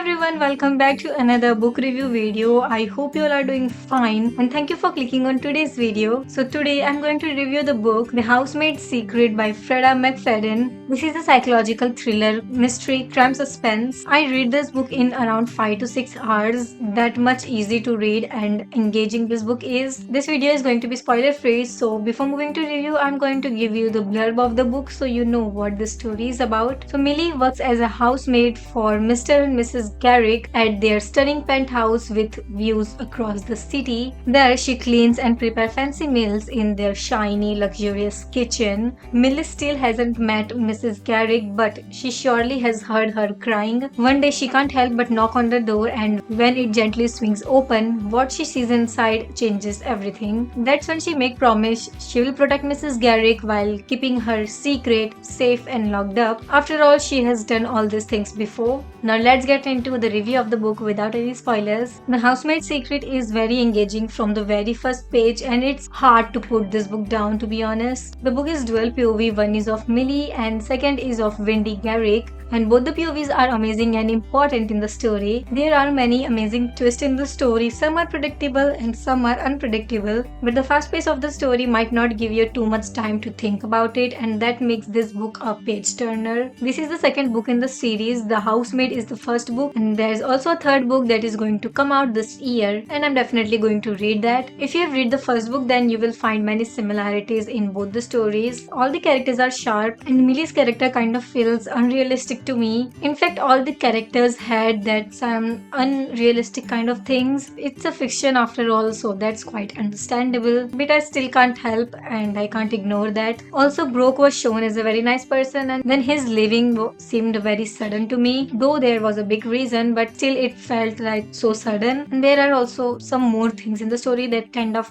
everyone, welcome back to another book review video. I hope you all are doing fine and thank you for clicking on today's video. So today I'm going to review the book The Housemaid's Secret by Freida McFadden. This is a psychological thriller, mystery, crime suspense. I read this book in around 5 to 6 hours. That much easy to read and engaging this book is. This video is going to be spoiler free, so before moving to review, I'm going to give you the blurb of the book so you know what the story is about. So Millie works as a housemaid for Mr. and Mrs. Garrick at their stunning penthouse with views across the city. There she cleans and prepares fancy meals in their shiny, luxurious kitchen. Millie still hasn't met Mrs. Garrick, but she surely has heard her crying. One day she can't help but knock on the door, and when it gently swings open, what she sees inside changes everything. That's when she makes promise she will protect Mrs. Garrick while keeping her secret safe and locked up. After all, she has done all these things before. Now let's get into the review of the book without any spoilers. The Housemaid's Secret is very engaging from the very first page, and it's hard to put this book down, to be honest. The book is dual POV, one is of Millie and second is of Wendy Garrick, and both the POVs are amazing and important in the story. There are many amazing twists in the story. Some are predictable and some are unpredictable, but the fast pace of the story might not give you too much time to think about it, and that makes this book a page turner. This is the second book in the series. The Housemaid is the first book, and there's also a third book that is going to come out this year, and I'm definitely going to read that. If you have read the first book, then you will find many similarities in both the stories. All the characters are sharp, and Millie's character kind of feels unrealistic to me. In fact, all the characters had that some unrealistic kind of things. It's a fiction after all, so that's quite understandable, but I still can't help and I can't ignore that. Also, Brooke was shown as a very nice person, and then his leaving seemed very sudden to me, though there was a big reason, but still it felt like so sudden. And there are also some more things in the story that kind of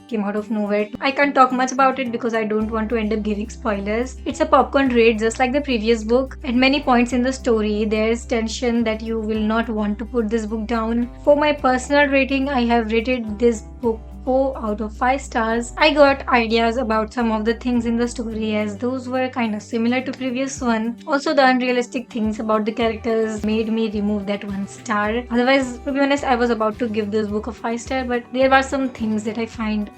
came out of nowhere. I can't talk much about it because I don't want to end up giving spoilers. It's a popcorn read just like the previous book. At many points in the story, there's tension that you will not want to put this book down. For my personal rating, I have rated this book 4 out of 5 stars. I got ideas about some of the things in the story as those were kind of similar to previous one. Also, the unrealistic things about the characters made me remove that 1 star. Otherwise, to be honest, I was about to give this book a 5 star, but there were some things that I find,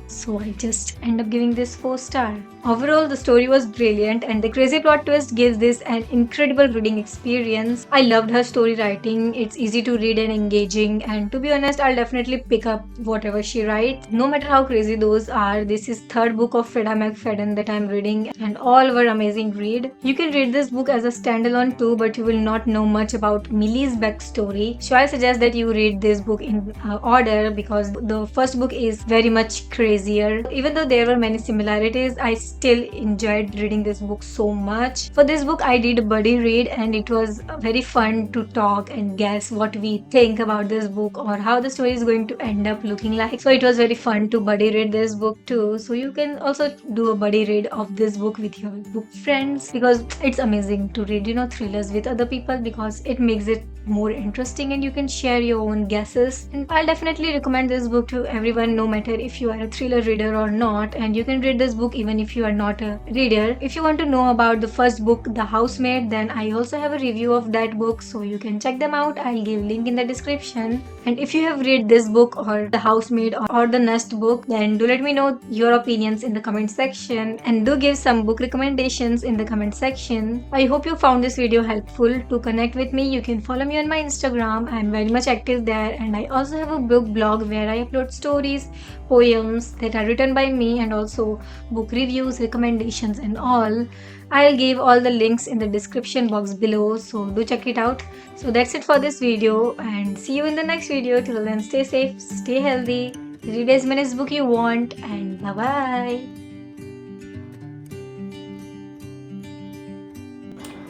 so I just end up giving this 4 star. Overall, the story was brilliant and the crazy plot twist gives this an incredible reading experience. I loved her story writing. It's easy to read and engaging, and to be honest, I'll definitely pick up whatever she writes. No matter how crazy those are, this is third book of Freida McFadden that I'm reading, and all were amazing read. You can read this book as a standalone too, but you will not know much about Millie's backstory. So I suggest that you read this book in order because the first book is very much crazier. Even though there were many similarities, I still enjoyed reading this book so much. For this book, I did a buddy read, and it was very fun to talk and guess what we think about this book or how the story is going to end up looking like. So it was very fun to buddy read this book too. So you can also do a buddy read of this book with your book friends because it's amazing to read, thrillers with other people because it makes it more interesting and you can share your own guesses. And I'll definitely recommend this book to everyone, no matter if you are a thriller reader or not, and you can read this book even if you are not a reader. If you want to know about the first book, The Housemaid, then I also have a review of that book, so you can check them out. I'll give link in the description. And if you have read this book or The Housemaid or the next book, then do let me know your opinions in the comment section and do give some book recommendations in the comment section. I hope you found this video helpful. To connect with me, you can follow me on my Instagram. I'm very much active there, and I also have a book blog where I upload stories, poems that are written by me, and also book reviews, recommendations and all. I'll give all the links in the description box below, so do check it out. So that's it for this video, and see you in the next video. Till then, stay safe, stay healthy, read as many book you want, and bye bye.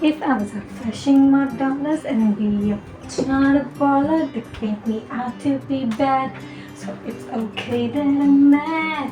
If I was a flashing my dollars and be a not a baller, they paint me out to be bad. So it's okay that I'm mad.